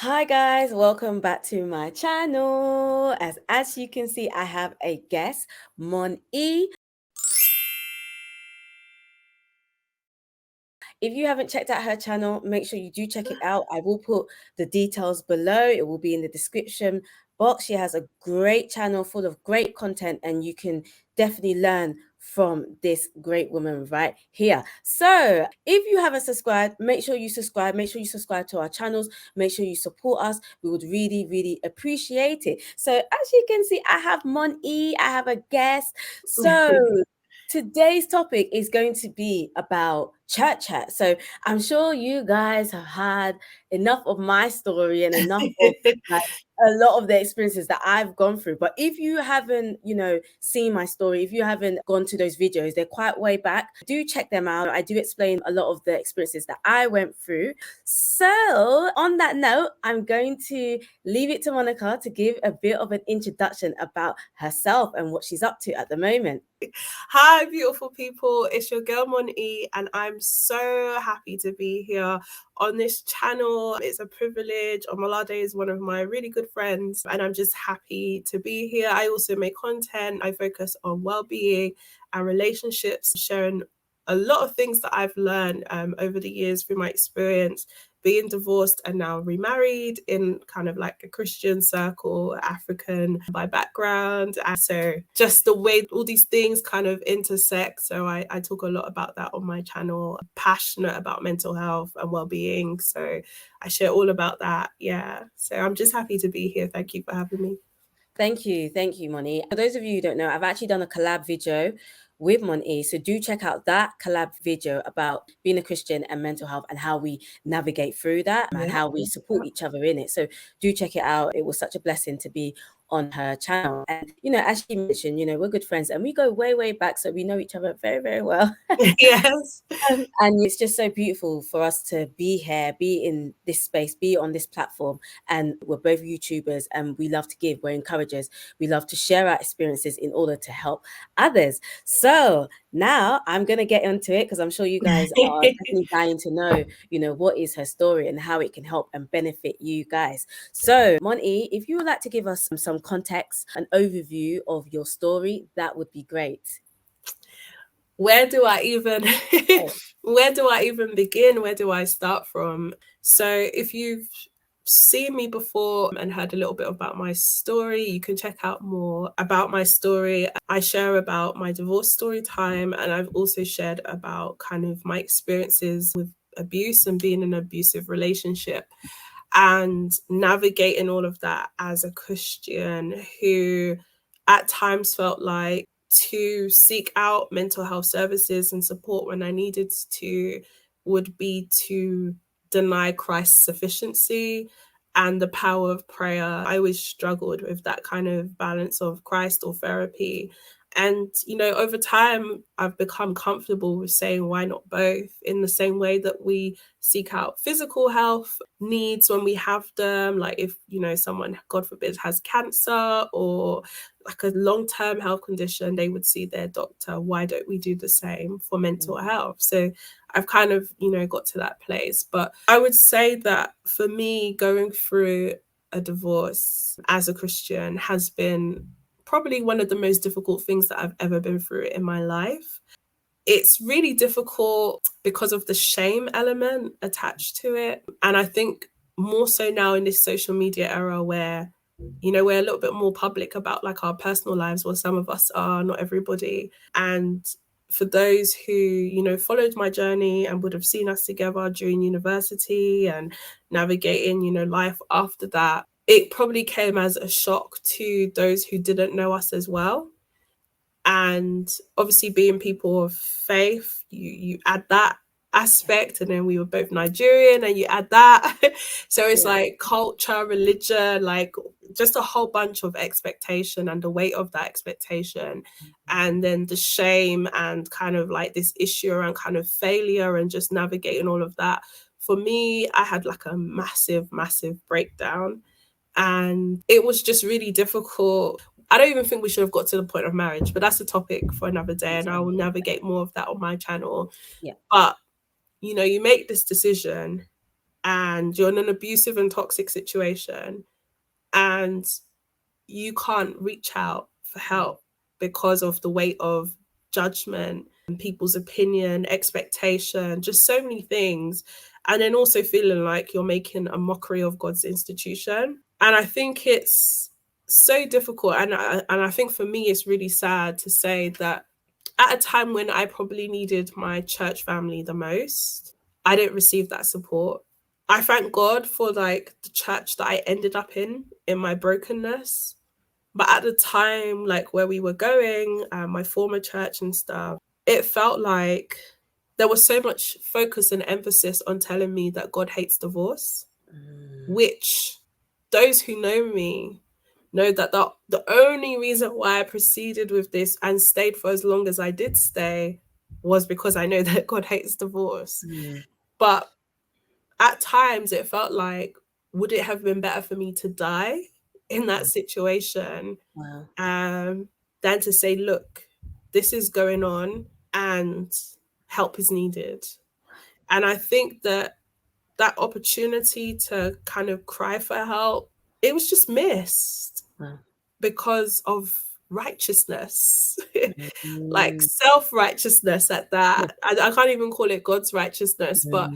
Hi guys, welcome back to my channel. As you can see, I have a guest, Mon E. If you haven't checked out her channel, make sure you do check it out. I will put the details below. It will be in the description box. She has a great channel full of great content, and you can definitely learn from this great woman right here. So if you haven't subscribed, make sure you subscribe. Make sure you subscribe to our channels. Make sure you support us. We would really, really appreciate it. So as you can see, I have Mon E. I have a guest. So today's topic is going to be about church chat. So I'm sure you guys have had enough of my story and enough of like a lot of the experiences that I've gone through. But if you haven't, seen my story, if you haven't gone to those videos, they're quite way back. Do check them out. I do explain a lot of the experiences that I went through. So on that note, I'm going to leave it to Monica to give a bit of an introduction about herself and what she's up to at the moment. Hi, beautiful people. It's your girl Mon E, and I'm so happy to be here on this channel. It's a privilege. Omolade is one of my really good friends, and I'm just happy to be here. I also make content. I focus on well-being and relationships, sharing a lot of things that I've learned over the years through my experience being divorced and now remarried in kind of like a Christian circle, African by background. And so just the way all these things kind of intersect. So I talk a lot about that on my channel. I'm passionate about mental health and well-being. So I share all about that. Yeah. So I'm just happy to be here. Thank you for having me. Thank you, Moni. For those of you who don't know, I've actually done a collab video with Mon E. So do check out that collab video about being a Christian and mental health and how we navigate through that and how we support each other in it. So do check it out. It was such a blessing to be on her channel. And, as she mentioned, we're good friends and we go way, way back. So we know each other very, very well. Yes. And it's just so beautiful for us to be here, be in this space, be on this platform. And we're both YouTubers and we love to give, we're encouragers. We love to share our experiences in order to help others. So now I'm going to get into it because I'm sure you guys are definitely dying to know, what is her story and how it can help and benefit you guys. So Mon E, if you would like to give us some context, an overview of your story, that would be great. Where do I even begin? Where do I start from? So if you've seen me before and heard a little bit about my story, you can check out more about my story. I share about my divorce story time, and I've also shared about kind of my experiences with abuse and being in an abusive relationship and navigating all of that as a Christian who at times felt like to seek out mental health services and support when I needed to would be to deny Christ's sufficiency and the power of prayer. I always struggled with that kind of balance of Christ or therapy. And, over time, I've become comfortable with saying, why not both? In the same way that we seek out physical health needs when we have them, like if, someone, God forbid, has cancer or like a long-term health condition, they would see their doctor. Why don't we do the same for mental health? So I've kind of, got to that place. But I would say that for me, going through a divorce as a Christian has been probably one of the most difficult things that I've ever been through in my life. It's really difficult because of the shame element attached to it. And I think more so now in this social media era where, we're a little bit more public about like our personal lives, or some of us are, not everybody. And for those who, followed my journey and would have seen us together during university and navigating, life after that, it probably came as a shock to those who didn't know us as well. And obviously being people of faith, you add that aspect, and then we were both Nigerian and you add that. So it's like culture, religion, like just a whole bunch of expectation and the weight of that expectation. And then the shame and kind of like this issue around kind of failure and just navigating all of that. For me, I had like a massive, massive breakdown. And it was just really difficult. I don't even think we should have got to the point of marriage, but that's a topic for another day, and I will navigate more of that on my channel. Yeah. But, you make this decision and you're in an abusive and toxic situation, and you can't reach out for help because of the weight of judgment and people's opinion, expectation, just so many things. And then also feeling like you're making a mockery of God's institution. And I think it's so difficult. And I think for me, it's really sad to say that at a time when I probably needed my church family the most, I didn't receive that support. I thank God for like the church that I ended up in my brokenness. But at the time, like where we were going, my former church and stuff, it felt like there was so much focus and emphasis on telling me that God hates divorce, which those who know me know that the only reason why I proceeded with this and stayed for as long as I did stay was because I know that God hates divorce. But at times it felt like, would it have been better for me to die in that situation than to say, look, this is going on and help is needed. And I think that opportunity to kind of cry for help, it was just missed because of righteousness, like self-righteousness at that. I can't even call it God's righteousness, but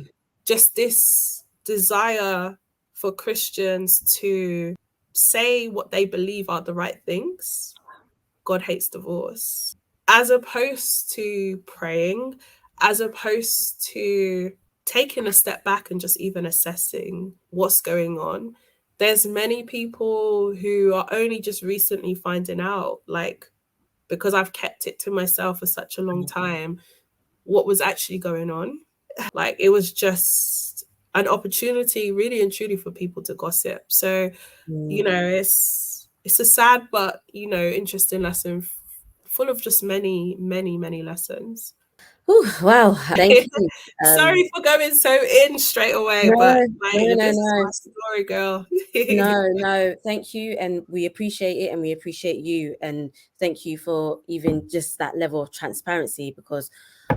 just this desire for Christians to say what they believe are the right things. God hates divorce. As opposed to praying, as opposed to taking a step back and just even assessing what's going on. There's many people who are only just recently finding out, like, because I've kept it to myself for such a long time, what was actually going on. Like, it was just an opportunity really and truly for people to gossip. So, you know, it's a sad but, you know, interesting lesson, full of just many, many, many lessons. Ooh, wow, thank you. Sorry for going so in straight away, but this is my story, girl. No, thank you. And we appreciate it, and we appreciate you. And thank you for even just that level of transparency, because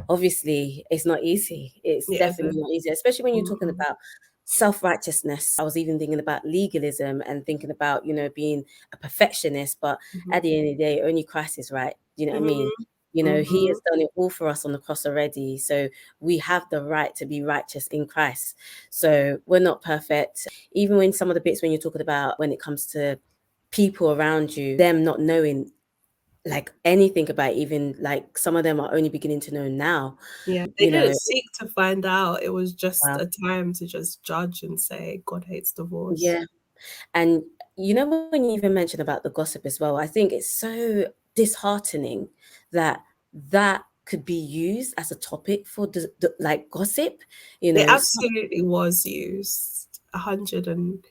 obviously it's not easy. It's definitely not easy, especially when you're talking about self-righteousness. I was even thinking about legalism and thinking about, you know, being a perfectionist, but at the end of the day, only Christ is right. You know what I mean? You know, he has done it all for us on the cross already. So we have the right to be righteous in Christ. So we're not perfect. Even when some of the bits when you're talking about when it comes to people around you, them not knowing like anything about, even like some of them are only beginning to know now. Yeah, they didn't seek to find out. It was just a time to just judge and say God hates divorce. Yeah. And you know, when you even mentioned about the gossip as well, I think it's so disheartening that could be used as a topic for the like gossip. You know, it absolutely was used 150%.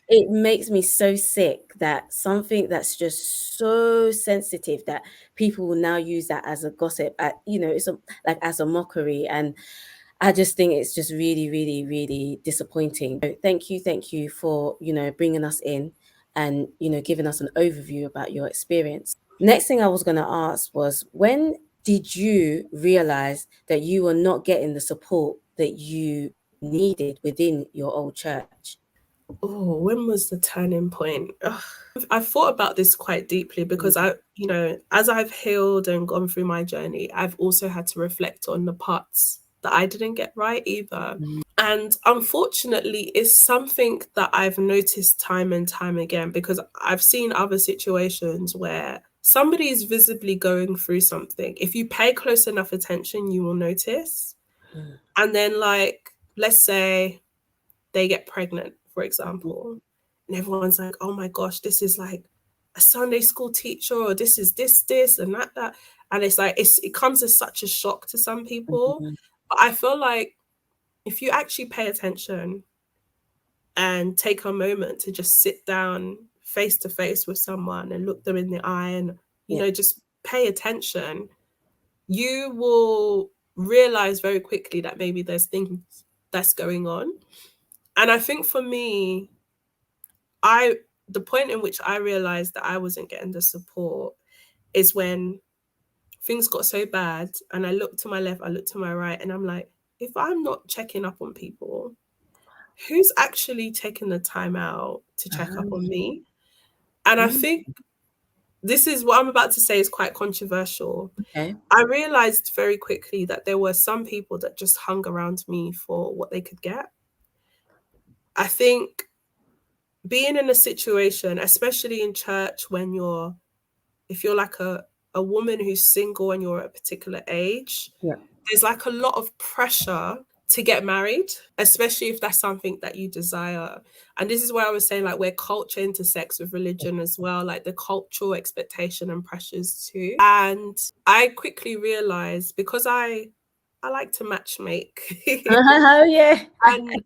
It makes me so sick that something that's just so sensitive that people will now use that as a gossip, you know, it's like as a mockery. And I just think it's just really, really, really disappointing. So thank you for, you know, bringing us in and, you know, giving us an overview about your experience. Next thing I was going to ask was, when did you realize that you were not getting the support that you needed within your old church? Oh, when was the turning point? I've thought about this quite deeply because you know, as I've healed and gone through my journey, I've also had to reflect on the parts that I didn't get right either. And unfortunately, it's something that I've noticed time and time again, because I've seen other situations where somebody is visibly going through something. If you pay close enough attention, you will notice. And then, like, let's say they get pregnant, for example, and everyone's like, oh my gosh, this is like a Sunday school teacher, or this is this, and that. And it's like, it comes as such a shock to some people. But I feel like if you actually pay attention and take a moment to just sit down face to face with someone and look them in the eye and, you know, just pay attention, you will realize very quickly that maybe there's things that's going on. And I think for me, the point in which I realized that I wasn't getting the support is when things got so bad and I looked to my left, I looked to my right, and I'm like, if I'm not checking up on people, who's actually taking the time out to check up on me? And I think this is what I'm about to say is quite controversial. Okay. I realized very quickly that there were some people that just hung around me for what they could get. I think being in a situation, especially in church, when if you're like a woman who's single and you're at a particular age, there's like a lot of pressure to get married, especially if that's something that you desire. And this is where I was saying, like, where culture intersects with religion as well, like the cultural expectation and pressures too. And I quickly realized, because I like to matchmake. Oh yeah. And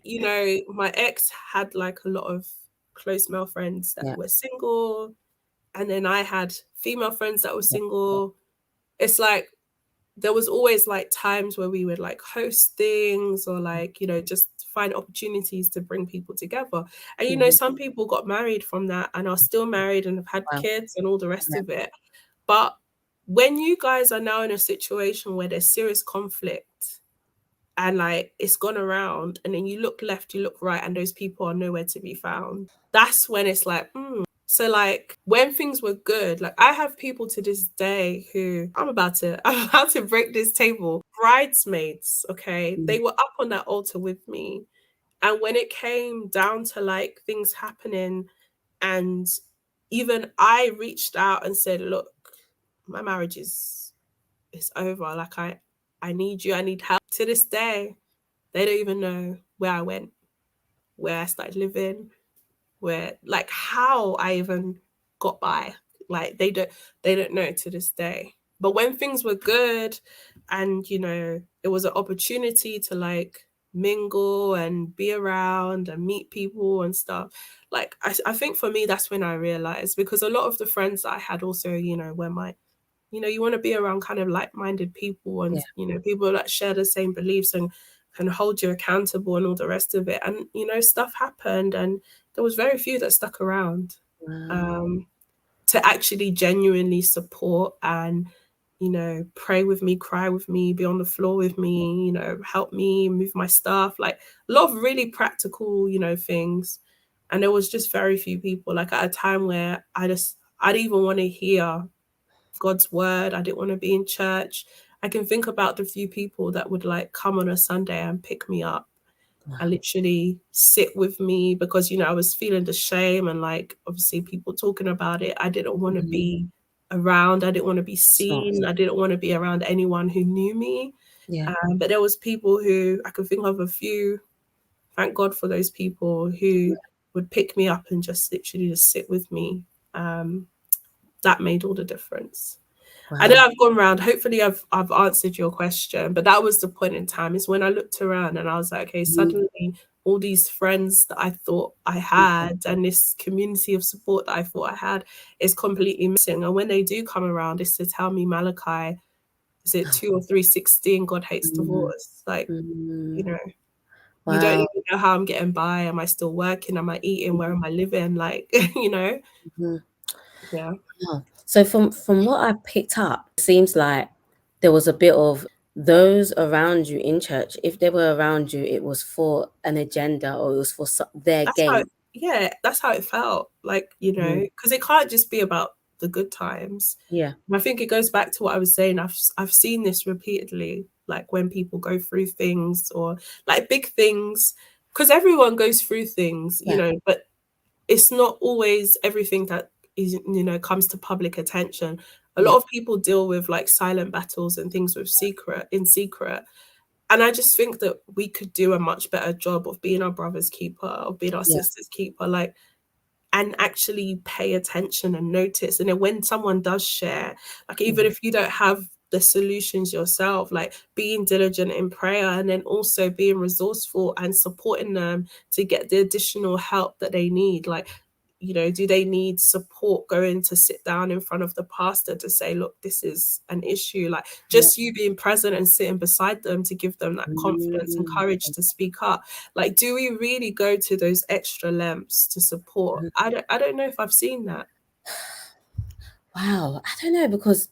you know, my ex had like a lot of close male friends that were single, and then I had female friends that were single. It's like there was always like times where we would like host things, or like, you know, just find opportunities to bring people together. And you know, some people got married from that and are still married and have had kids and all the rest of it. But when you guys are now in a situation where there's serious conflict and like it's gone around, and then you look left, you look right, and those people are nowhere to be found, that's when it's like, So like when things were good, like I have people to this day who I'm about to break this table. Bridesmaids, okay? They were up on that altar with me. And when it came down to like things happening, and even I reached out and said, look, my marriage is over. Like I need you, I need help. To this day, they don't even know where I went, where I started living, where like how I even got by. Like they don't know to this day. But when things were good, and you know, it was an opportunity to like mingle and be around and meet people and stuff, like I think for me that's when I realized, because a lot of the friends that I had also, you know, were my, you know, you want to be around kind of like-minded people, and you know, people that share the same beliefs and can hold you accountable and all the rest of it. And you know, stuff happened, and there was very few that stuck around to actually genuinely support and, you know, pray with me, cry with me, be on the floor with me, you know, help me move my stuff, like a lot of really practical, you know, things. And there was just very few people, like at a time where I didn't even want to hear God's word. I didn't want to be in church. I can think about the few people that would like come on a Sunday and pick me up and literally sit with me, because, you know, I was feeling the shame and like obviously people talking about it. I didn't want to be around. I didn't want to be seen. I didn't want to be around anyone who knew me. But there was people who I could think of a few. Thank God for those people who would pick me up and just literally just sit with me. That made all the difference. I know I've gone around. Hopefully I've answered your question, but that was the point in time, is when I looked around and I was like, okay, suddenly all these friends that I thought I had and this community of support that I thought I had is completely missing. And when they do come around, it's to tell me, Malachi, is it 2 or 3:16? God hates divorce. Like, you know, you don't even know how I'm getting by. Am I still working? Am I eating? Where am I living? Like, you know? Yeah. So from what I picked up, it seems like there was a bit of those around you in church. If they were around you, it was for an agenda, or it was for their gain. That's how it felt. Like, you know, because it can't just be about the good times. Yeah. And I think it goes back to what I was saying. I've seen this repeatedly, like when people go through things or like big things, because everyone goes through things, you know, but it's not always everything that is, you know, comes to public attention. A lot of people deal with like silent battles and things in secret. And I just think that we could do a much better job of being our brother's keeper, of being our sister's keeper, like, and actually pay attention and notice. And then when someone does share, like, even if you don't have the solutions yourself, like being diligent in prayer, and then also being resourceful and supporting them to get the additional help that they need. Like, you know, do they need support going to sit down in front of the pastor to say, look, this is an issue? Like, just you being present and sitting beside them to give them that confidence and courage to speak up. Like, do we really go to those extra lengths to support? I don't know if I've seen that. Wow, I don't know, because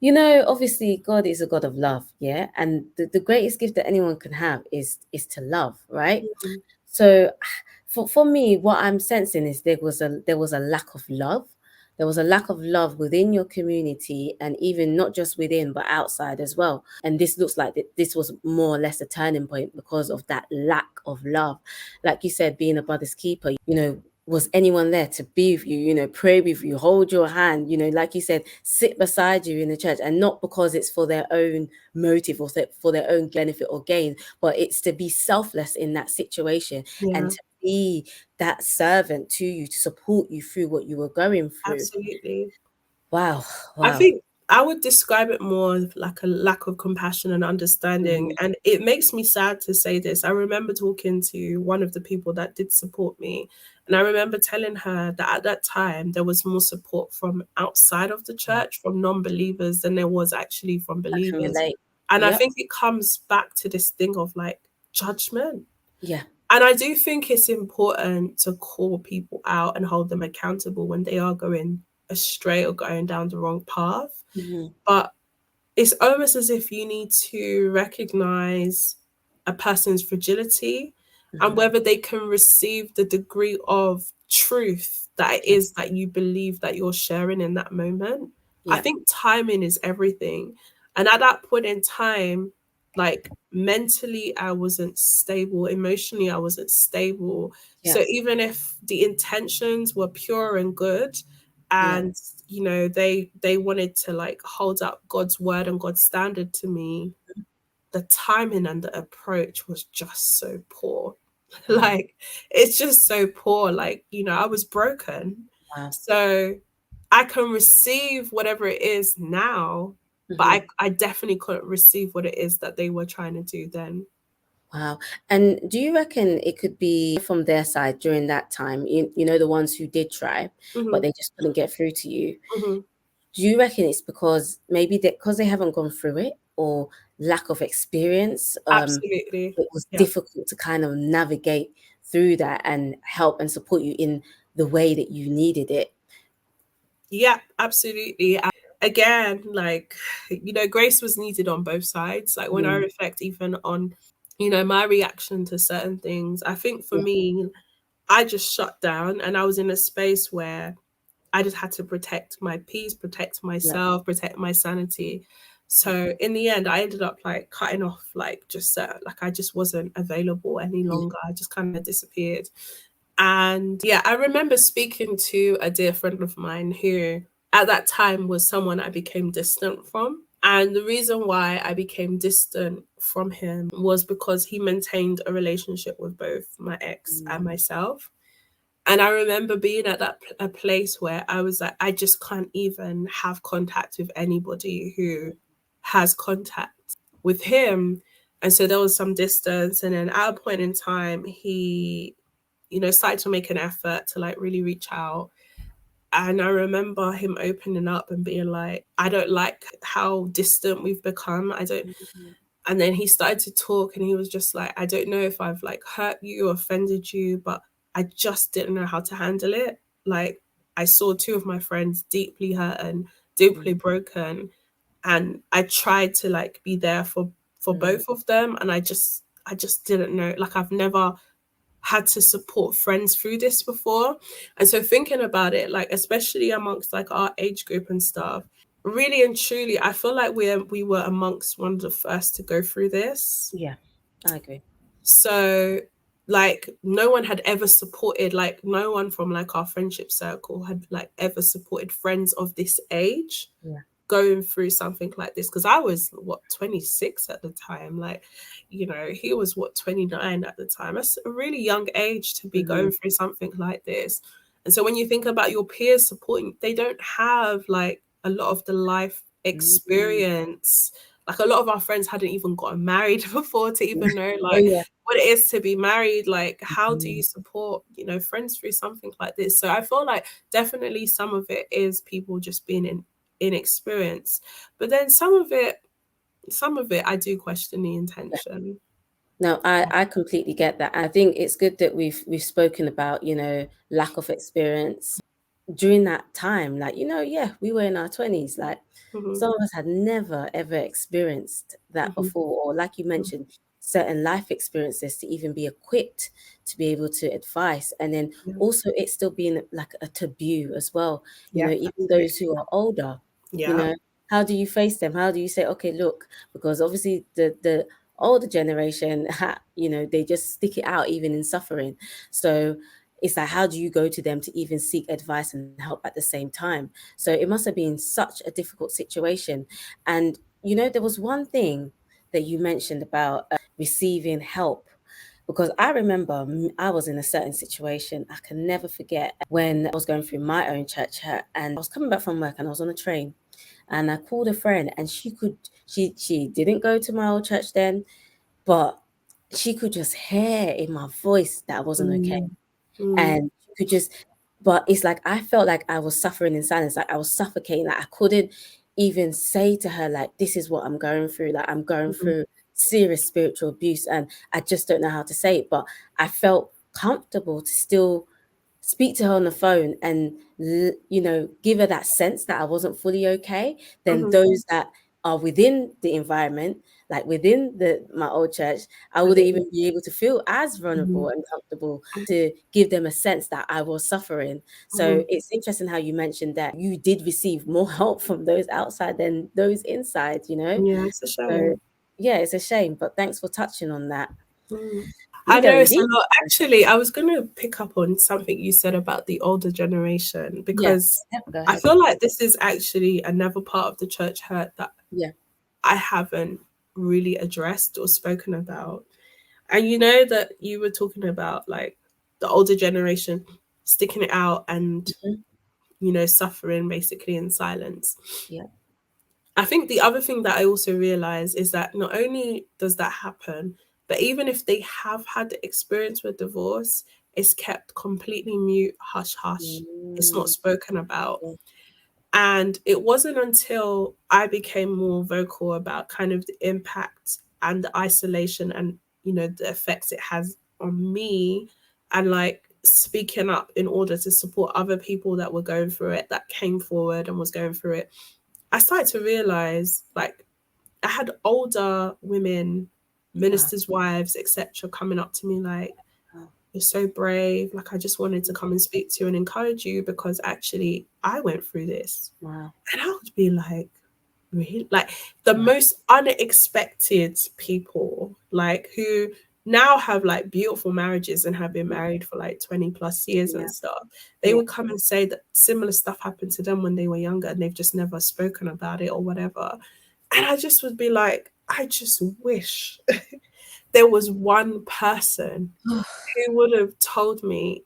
Obviously God is a God of love, yeah, and the greatest gift that anyone can have is to love, right? Mm-hmm. So for me, what I'm sensing is there was a lack of love. There was a lack of love within your community, and even not just within but outside as well. And this looks like this was more or less a turning point because of that lack of love. Like you said, being a brother's keeper, was anyone there to be with you, pray with you, hold your hand, like you said, sit beside you in the church, and not because it's for their own motive or for their own benefit or gain, but it's to be selfless in that situation and Yeah, to be that servant to you, to support you through what you were going through. absolutely. Wow. I Wow. think I would describe it more of like a lack of compassion and understanding. Mhm. And it makes me sad to say this. I remember talking to one of the people that did support me. And I remember telling her that at that time, there was more support from outside of the Yeah, church, from non believers, than there was actually from I can believers. relate. And I Yep. think it comes back to this thing of like judgment. Yeah. And I do think it's important to call people out and hold them accountable when they are going astray or going down the wrong path. Mhm. But it's almost as if you need to recognize a person's fragility and Mhm. whether they can receive the degree of truth that it Yeah. is that you believe that you're sharing in that moment. I Yeah. think timing is everything. And at that point in time, like mentally, I wasn't stable, emotionally, I wasn't stable. Yeah. So even if the intentions were pure and good, Yeah. and they wanted to like hold up God's word and God's standard to me, the timing and the approach was just so poor. Wow. Like it's just so poor. Like, I was broken. Wow. So I can receive whatever it is now, but Mhm. I definitely couldn't receive what it is that they were trying to do then. Wow. And do you reckon it could be from their side during that time, the ones who did try, but Hmm. they just couldn't get through to you? Hmm. Do you reckon it's because maybe because they haven't gone through it, or lack of experience? Absolutely. It was Yeah. difficult to kind of navigate through that and help and support you in the way that you needed it. Yeah, absolutely. Again, like, grace was needed on both sides. Like when I Mm. reflect even on, my reaction to certain things, I think for Yeah. me, I just shut down and I was in a space where I just had to protect my peace, protect Yeah. myself, protect my sanity. So in the end, I ended up like cutting off, like just like I just wasn't available any Yeah. longer. I just kind of disappeared. And yeah, I remember speaking to a dear friend of mine who at that time was someone I became distant from. And the reason why I became distant from him was because he maintained a relationship with both my ex and Mm. myself. And I remember being at a place where I was like, I just can't even have contact with anybody who has contact with him. And so there was some distance. And then at a point in time, he started to make an effort to like really reach out. And I remember him opening up and being like, I don't like how distant we've become. I don't. Mhm. And then he started to talk and he was just like, I don't know if I've like hurt you or offended you, but I just didn't know how to handle it. Like I saw two of my friends deeply hurt and deeply Mm. broken. And I tried to like be there for Mm. both of them. And I just didn't know. Like I've never had to support friends through this before. And so thinking about it, like especially amongst like our age group and stuff, really and truly, I feel like we were amongst one of the first to go through this. Yeah, I agree. So like no one had ever supported, like no one from like our friendship circle had like ever supported friends of this age Yeah. going through something like this, because I was what 26 at the time, like he was what 29 at the time. That's a really young age to be Mhm. going through something like this. And so when you think about your peers supporting, they don't have like a lot of the life Mm. experience. Like a lot of our friends hadn't even gotten married before to even know Oh, like yeah. what it is to be married. Like how do Mhm. you support friends through something like this? So I feel like definitely some of it is people just being inexperienced, but then some of it I do question the Yeah. intention. No, I completely get that. I think it's good that we've spoken about, lack of experience. during that time, like, yeah, we were in our 20s, like Mhm. some of us had never ever experienced that Mhm. before, or like you Mhm. mentioned, certain life experiences to even be equipped to be able to advise. And then Yeah. also it still being like a taboo as well, Yeah, even those absolutely. who are older, you Yeah. know, how do you face them? How do you say, okay, look, because obviously the older generation, they just stick it out even in suffering. So it's like, how do you go to them to even seek advice and help at the same time? So it must have been such a difficult situation. And there was one thing that you mentioned about receiving help, because I remember I was in a certain situation. I can never forget when I was going through my own church hurt, and I was coming back from work and I was on a train, and I called a friend, and she didn't go to my old church then, but she could just hear in my voice that I wasn't okay. Mm. Mm. And you could just, but it's like I felt like I was suffering in silence, like I was suffocating, like I couldn't even say to her, like, this is what I'm going through, like I'm going Mhm. through serious spiritual abuse and I just don't know how to say it. But I felt comfortable to still speak to her on the phone and give her that sense that I wasn't fully okay. Then Mhm. those that are within the environment, like within my old church, I I wouldn't get you. even be able to feel as Mhm. vulnerable and comfortable to give them a sense that I was suffering. So Mhm. it's interesting how you mentioned that you did receive more help from those outside than those inside. Yeah, it's a So shame. yeah, it's a shame, but thanks for touching on that. Mm. We I know going it's a deep. lot. Actually, I was going to pick up on something you said about the older generation Yeah. because Yeah, go I ahead. feel like this is actually another part of the church hurt that Yeah. I haven't really addressed or spoken about. And you know that you were talking about like the older generation sticking it out and, Mhm. suffering basically in silence. Yeah. I think the other thing that I also realize is that not only does that happen, but even if they have had the experience with divorce, it's kept completely mute, hush hush. It's not Mm, spoken about. yeah. And it wasn't until I became more vocal about kind of the impact and the isolation and, the effects it has on me and like speaking up in order to support other people that were going through it, that came forward and was going through it. I started to realize like I had older women, Wow. ministers' wives, etc., coming up to me like, Wow. "You're so brave. Like, I just wanted to come and speak to you and encourage you because actually I went through this." Wow. And I would be like, really? Like the Wow. most unexpected people, like who now have like beautiful marriages and have been married for like 20 plus years Yeah. and stuff. They Yeah. would come and say that similar stuff happened to them when they were younger and they've just never spoken about it or whatever. And I just would be like, I just wish there was one person who would have told me,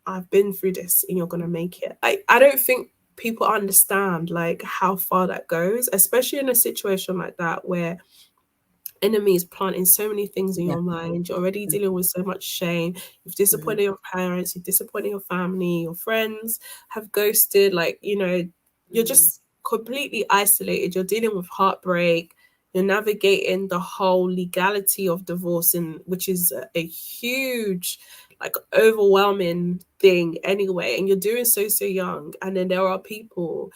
I've been through this and you're gonna make it. I don't think people understand like how far that goes, especially in a situation like that where enemy is planting so many things in Yeah. your mind. You're already Mhm. dealing with so much shame. You've Mhm. disappointed your parents, you've disappointed your family, your friends have ghosted, like, you're Mm. just completely isolated. You're dealing with heartbreak. You're navigating the whole legality of divorce, and which is a huge, like, overwhelming thing anyway. And you're doing so young. And then there are people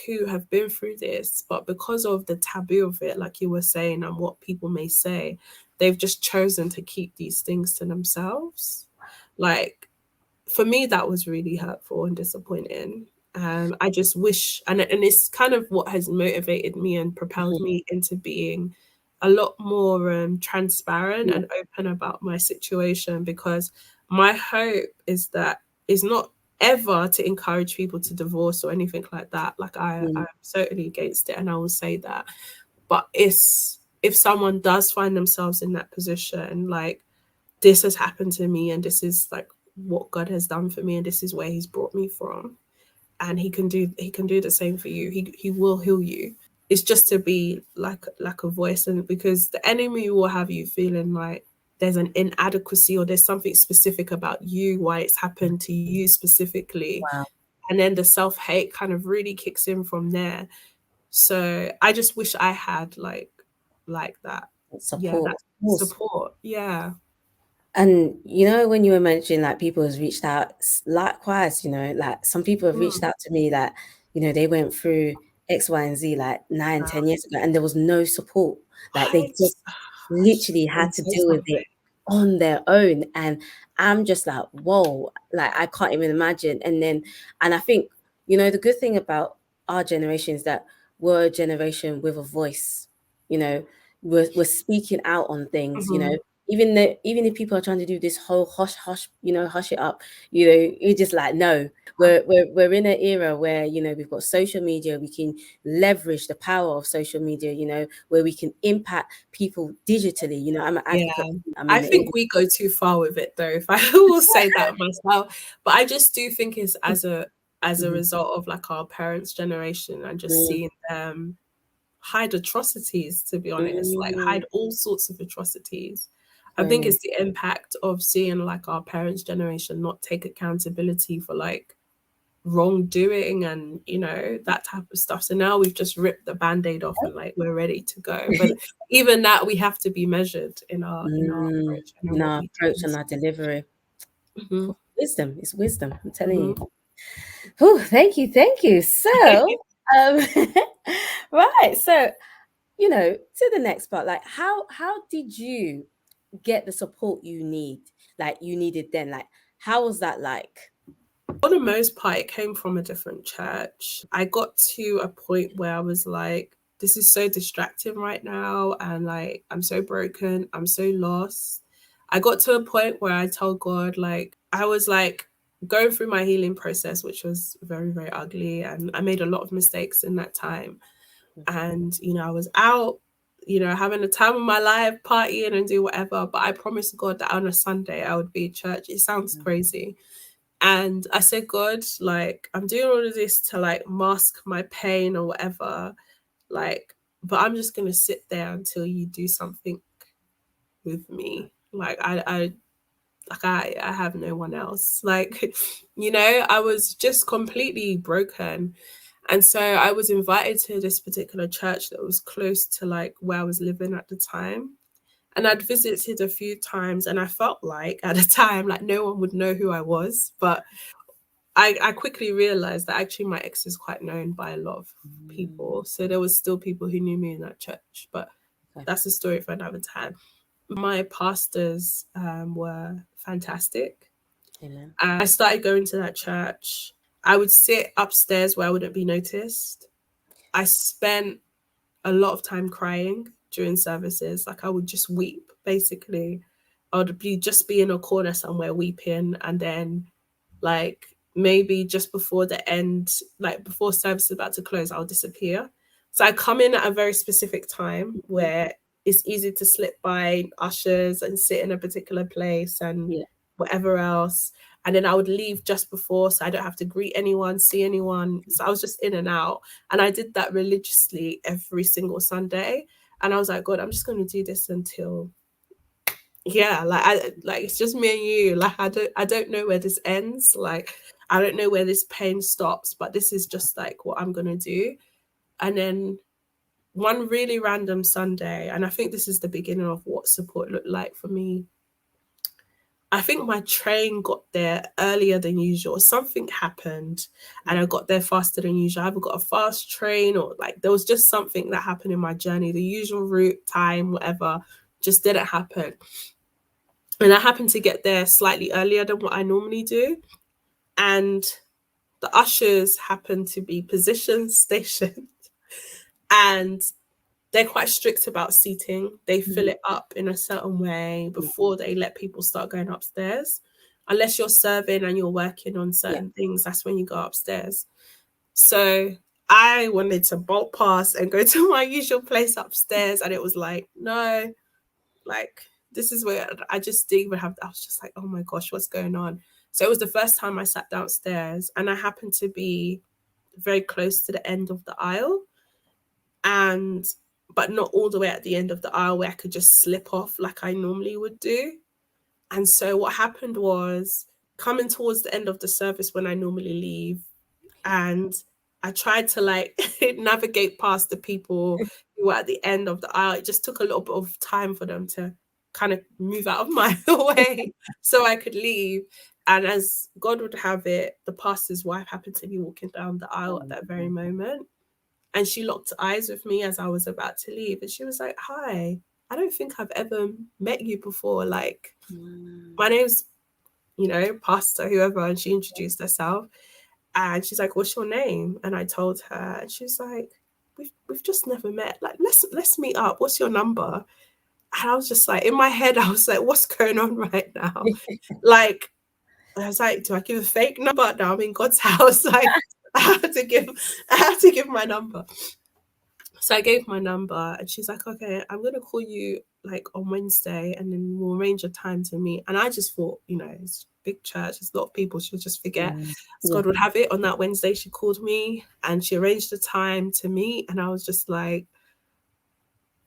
who have been through this, but because of the taboo of it, like you were saying, and what people may say, they've just chosen to keep these things to themselves. Like for me, that was really hurtful and disappointing. I just wish, and it's kind of what has motivated me and propelled Mhm. me into being a lot more transparent Yeah. and open about my situation because my hope is not ever to encourage people to divorce or anything like that. Like Mm. I'm certainly against it and I will say that. But it's if someone does find themselves in that position, like this has happened to me and this is like what God has done for me and this is where he's brought me from and he can do the same for you. He will heal you. It's just to be like a voice, and because the enemy will have you feeling like there's an inadequacy or there's something specific about you why it's happened to you specifically, Wow. and then the self-hate kind of really kicks in from there. So I just wish I had like that. Yeah, Support. that Of course. support. Yeah. And you know, when you were mentioning like people has reached out, likewise, you know, like some people have reached out to me that, you know, they went through X, Y, and Z like 9, 10 years ago, and there was no support. Like they just literally had to deal with it on their own. And I'm just like, whoa, like I can't even imagine. And I think, you know, the good thing about our generation is that we're a generation with a voice. You know, we're speaking out on things, you know, even if people are trying to do this whole hush hush, you know, hush it up, you know, you're just like, no, we're in an era where, you know, we've got social media, we can leverage the power of social media, you know, where we can impact people digitally. You know, I'm an advocate. I'm I in the think we go too far with it though, if I will say that myself. But I just do think it's as a result of like our parents' generation and just seeing them hide atrocities, to be honest, like hide all sorts of atrocities. I think it's the impact of seeing like our parents' generation not take accountability for like wrongdoing and, you know, that type of stuff. So now we've just ripped the band-aid off and like we're ready to go. But even that, we have to be measured in our approach and in in what our we approach do. and our delivery. Wisdom, it's wisdom, I'm telling you. Oh, thank you. So right, so, you know, to the next part, like how did you get the support you needed then? Like, how was that like? For the most part, it came from a different church. I got to a point where I was like, this is so distracting right now. And like, I'm so broken. I'm so lost. I got to a point where I told God, like, I was like going through my healing process, which was very, very ugly. And I made a lot of mistakes in that time. And, you know, I was out, you know, having the time of my life, partying and do whatever. But I promised God that on a Sunday I would be at church. It sounds crazy. And I said, God, like, I'm doing all of this to like mask my pain or whatever. Like, but I'm just gonna sit there until you do something with me. Like I have no one else. Like, you know, I was just completely broken. And so I was invited to this particular church that was close to like where I was living at the time. And I'd visited a few times and I felt like at the time, like no one would know who I was. But I quickly realized that actually my ex is quite known by a lot of people. So there was still people who knew me in that church. But that's a story for another time. My pastors were fantastic. Amen. I started going to that church. I would sit upstairs where I wouldn't be noticed. I spent a lot of time crying during services. Like I would just weep, basically. I would be in a corner somewhere weeping, and then like maybe just before the end, like before service is about to close, I'll disappear. So I come in at a very specific time where it's easy to slip by ushers and sit in a particular place and whatever else. And then I would leave just before so I don't have to greet anyone, see anyone. So I was just in and out. And I did that religiously every single Sunday. And I was like, God, I'm just going to do this until like it's just me and you. Like I don't know where this ends. Like I don't know where this pain stops, but this is just like what I'm gonna do. And then one really random Sunday, and I think this is the beginning of what support looked like for me. I think my train got there earlier than usual. Something happened and I got there faster than usual. I either got a fast train or like there was just something that happened in my journey. The usual route, time, whatever, just didn't happen. And I happened to get there slightly earlier than what I normally do. And the ushers happened to be position stationed. And they're quite strict about seating. They fill it up in a certain way before they let people start going upstairs. Unless you're serving and you're working on certain things, that's when you go upstairs. So I wanted to bolt past and go to my usual place upstairs. And it was like, no, like this is where I just didn't even have, I was just like, oh my gosh, what's going on? So it was the first time I sat downstairs and I happened to be very close to the end of the aisle, and but not all the way at the end of the aisle where I could just slip off like I normally would do. And so what happened was coming towards the end of the service when I normally leave, and I tried to like navigate past the people who were at the end of the aisle. It just took a little bit of time for them to kind of move out of my way so I could leave. And as God would have it, the pastor's wife happened to be walking down the aisle at that very moment. And she locked eyes with me as I was about to leave. And she was like, "Hi, I don't think I've ever met you before. Like, my name's, Pastor, whoever." And she introduced herself. And she's like, "What's your name?" And I told her. And she's like, We've just never met. Like, let's meet up. What's your number?" And I was just like, in my head, I was like, what's going on right now? Like, I was like, do I give a fake number? Now I'm in God's house. Like, I have to give my number. So I gave my number, and she's like, "Okay, I'm gonna call you like on Wednesday, and then we'll arrange a time to meet." And I just thought, it's big church, there's a lot of people, she'll just forget. As God would have it, on that Wednesday, she called me and she arranged a time to meet, and I was just like,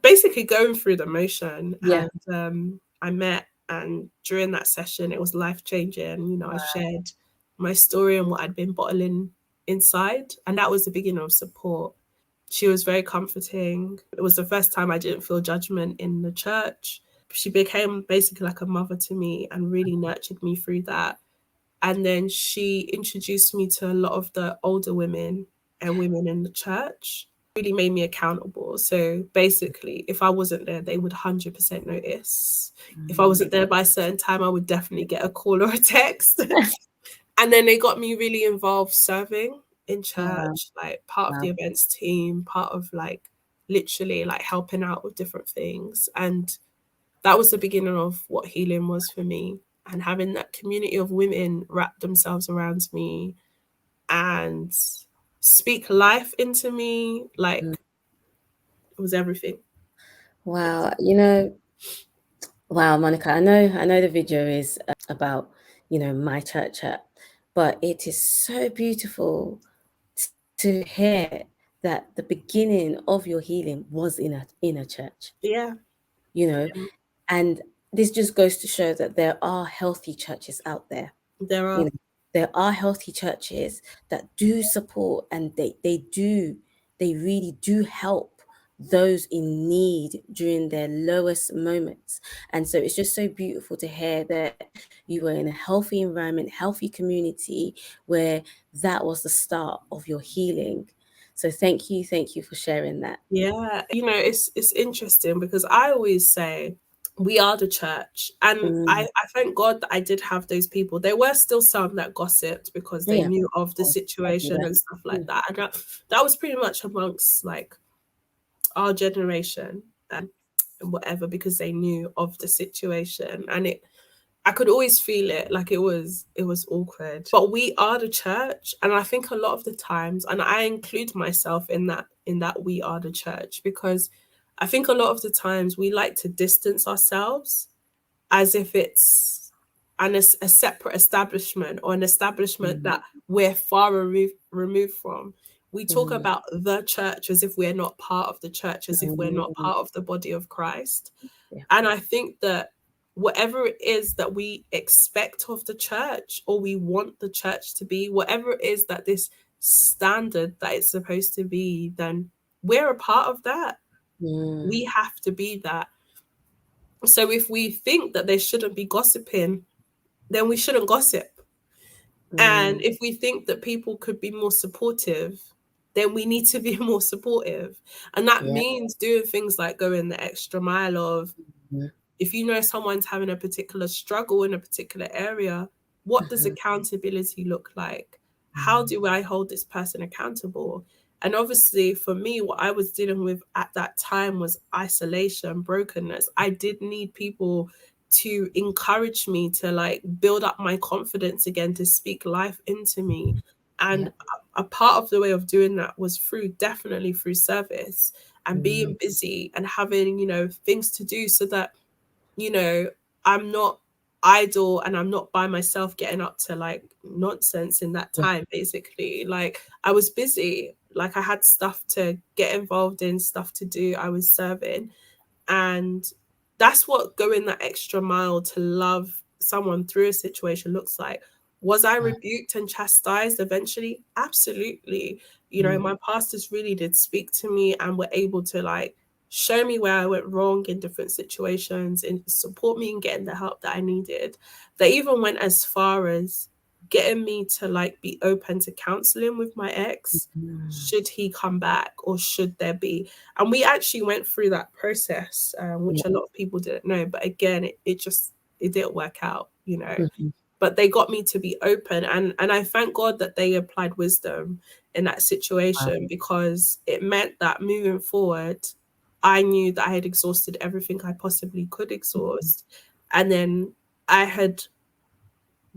basically going through the motion. And I met, and during that session, it was life-changing. I shared my story and what I'd been bottling inside, and that was the beginning of support. She was very comforting. It was the first time I didn't feel judgment in the church. She became basically like a mother to me and really nurtured me through that. And then she introduced me to a lot of the older women and women in the church. Really made me accountable. So basically, if I wasn't there, they would 100% notice. If I wasn't there by a certain time, I would definitely get a call or a text. And then they got me really involved serving in church, like part of the events team, part of like literally like helping out with different things. And that was the beginning of what healing was for me. And having that community of women wrap themselves around me and speak life into me, like it was everything. Wow. Wow, Monica, I know the video is about, my church app, but it is so beautiful to hear that the beginning of your healing was in a church. Yeah. And this just goes to show that there are healthy churches out there. There are. There are healthy churches that do support, and they really do help those in need during their lowest moments. And so it's just so beautiful to hear that you were in a healthy environment, healthy community, where that was the start of your healing. So thank you for sharing that. Yeah, it's interesting because I always say we are the church, and I thank God that I did have those people. There were still some that gossiped because they knew of the situation and stuff like that, and that was pretty much amongst like our generation and whatever, because they knew of the situation. And I could always feel it, like it was awkward. But we are the church, and I think a lot of the times, and I include myself in that we are the church, because I think a lot of the times we like to distance ourselves as if it's a separate establishment, or an establishment that we're far removed from. We talk about the church as if we're not part of the church, as if we're not part of the body of Christ. And I think that whatever it is that we expect of the church, or we want the church to be, whatever it is that this standard that it's supposed to be, then we're a part of that. We have to be that. So if we think that there shouldn't be gossiping, then we shouldn't gossip. And if we think that people could be more supportive, then we need to be more supportive. And that means doing things like going the extra mile of, if you know someone's having a particular struggle in a particular area, what does accountability look like? How do I hold this person accountable? And obviously for me, what I was dealing with at that time was isolation, brokenness. I did need people to encourage me to like build up my confidence again, to speak life into me. And a part of the way of doing that was definitely through service and being busy and having, things to do, so that, I'm not idle and I'm not by myself getting up to like nonsense in that time. Basically, like I was busy, like I had stuff to get involved in, stuff to do. I was serving. And that's what going that extra mile to love someone through a situation looks like. Was I rebuked and chastised eventually? Absolutely. My pastors really did speak to me and were able to like show me where I went wrong in different situations and support me in getting the help that I needed. They even went as far as getting me to like be open to counseling with my ex. Should he come back, or should there be? And we actually went through that process, which a lot of people didn't know. But again, it didn't work out, you know. But they got me to be open, and I thank God that they applied wisdom in that situation, because it meant that moving forward, I knew that I had exhausted everything I possibly could exhaust. And then I had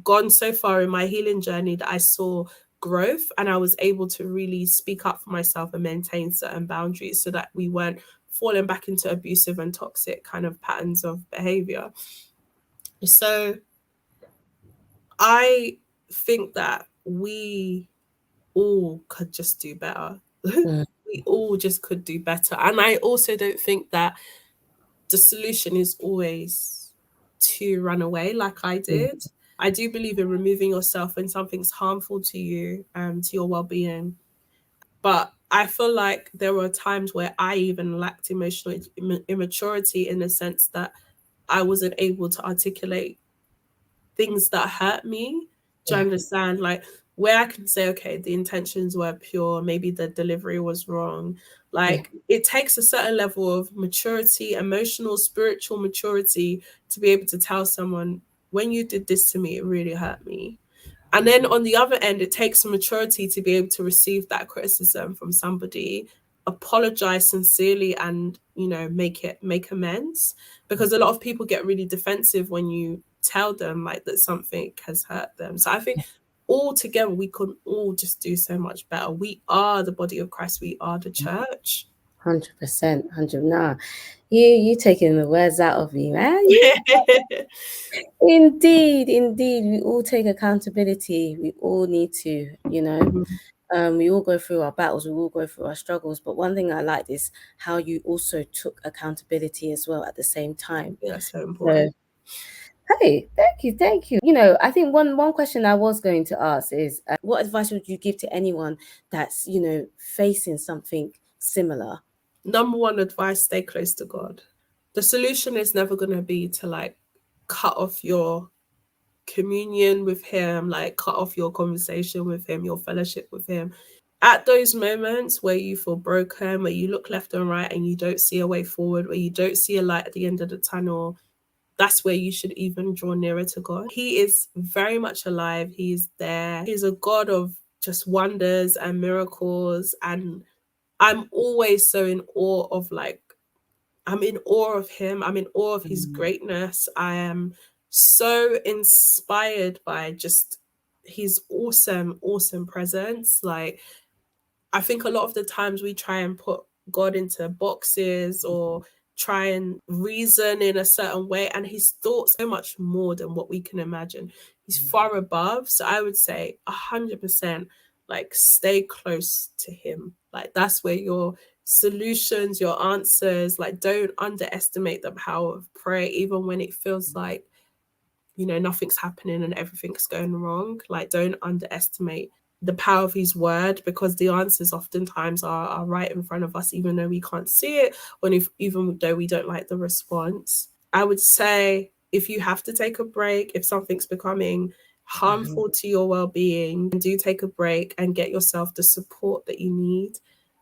gone so far in my healing journey that I saw growth, and I was able to really speak up for myself and maintain certain boundaries so that we weren't falling back into abusive and toxic kind of patterns of behavior. So I think that we all could just do better. We all just could do better. And I also don't think that the solution is always to run away like I did. I do believe in removing yourself when something's harmful to you, to your well-being. But I feel like there were times where I even lacked emotional immaturity, in the sense that I wasn't able to articulate things that hurt me. Do you understand? Like, where I can say, okay, the intentions were pure, maybe the delivery was wrong. Like, it takes a certain level of maturity, emotional, spiritual maturity, to be able to tell someone, when you did this to me, it really hurt me. And then on the other end, it takes some maturity to be able to receive that criticism from somebody, apologize sincerely, and, you know, make amends. Because a lot of people get really defensive when you tell them like that something has hurt them. So I think all together we could all just do so much better. We are the body of Christ. We are the church. 100%. 100. Nah, you taking the words out of me, man. Indeed. We all take accountability. We all need to, you know. We all go through our battles, we all go through our struggles. But one thing I liked is how you also took accountability as well at the same time. Yeah, so important. So, hey, thank you. You know, I think one question I was going to ask is, what advice would you give to anyone that's, you know, facing something similar? Number one advice, stay close to God. The solution is never going to be to like cut off your communion with him, like cut off your conversation with him, your fellowship with him. At those moments where you feel broken, where you look left and right and you don't see a way forward, where you don't see a light at the end of the tunnel, that's where you should even draw nearer to God. He is very much alive. He's there. He's a God of just wonders and miracles. And I'm always so in awe of I'm in awe of him. I'm in awe of his greatness. I am so inspired by just his awesome presence. Like, I think a lot of the times we try and put God into boxes or try and reason in a certain way, and his thoughts so much more than what we can imagine. He's far above. So I would say 100%, like, stay close to him. Like, that's where your solutions, your answers, like, don't underestimate the power of prayer, even when it feels like, you know, nothing's happening and everything's going wrong. Like, don't underestimate the power of his word, because the answers oftentimes are right in front of us, even though we can't see it, or even though we don't like the response. I would say, if you have to take a break, if something's becoming harmful to your well-being, do take a break and get yourself the support that you need.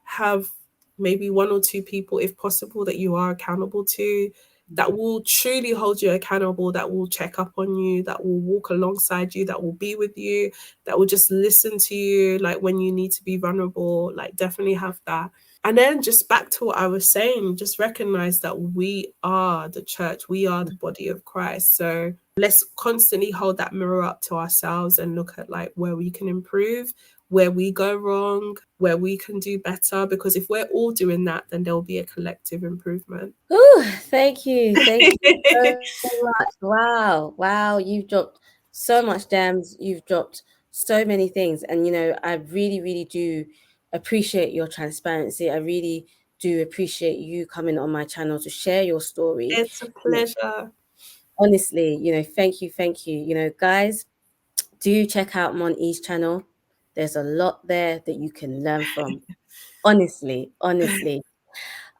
Have maybe one or two people, if possible, that you are accountable to, that will truly hold you accountable, that will check up on you, that will walk alongside you, that will be with you, that will just listen to you, like, when you need to be vulnerable. Like, definitely have that. And then just back to what I was saying, just recognize that we are the church, we are the body of Christ. So let's constantly hold that mirror up to ourselves and look at like where we can improve, where we go wrong, where we can do better. Because if we're all doing that, then there'll be a collective improvement. Ooh, thank you so much. Wow, you've dropped so much gems. You've dropped so many things, and you know, I really do appreciate your transparency. I really do appreciate you coming on my channel to share your story. It's a pleasure. Honestly, you know, thank you. You know, guys, do check out Monty's channel. There's a lot there that you can learn from. Honestly.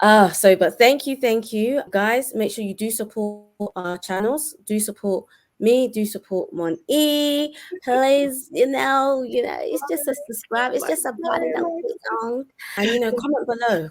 But thank you guys. Make sure you do support our channels, do support me, do support Mon E. Please, it's just a subscribe, it's just a button that will click on. And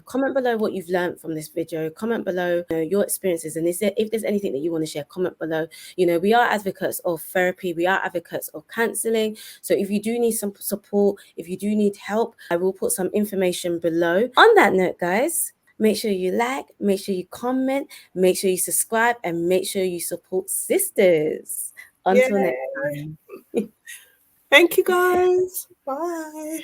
comment below what you've learned from this video. Comment below your experiences, and if there's anything that you want to share, comment below. We are advocates of therapy, we are advocates of counseling. So if you do need some support, if you do need help, I will put some information below. On that note, guys, make sure you like, make sure you comment, make sure you subscribe, and make sure you support sisters. Until next time. Thank you, guys. Bye.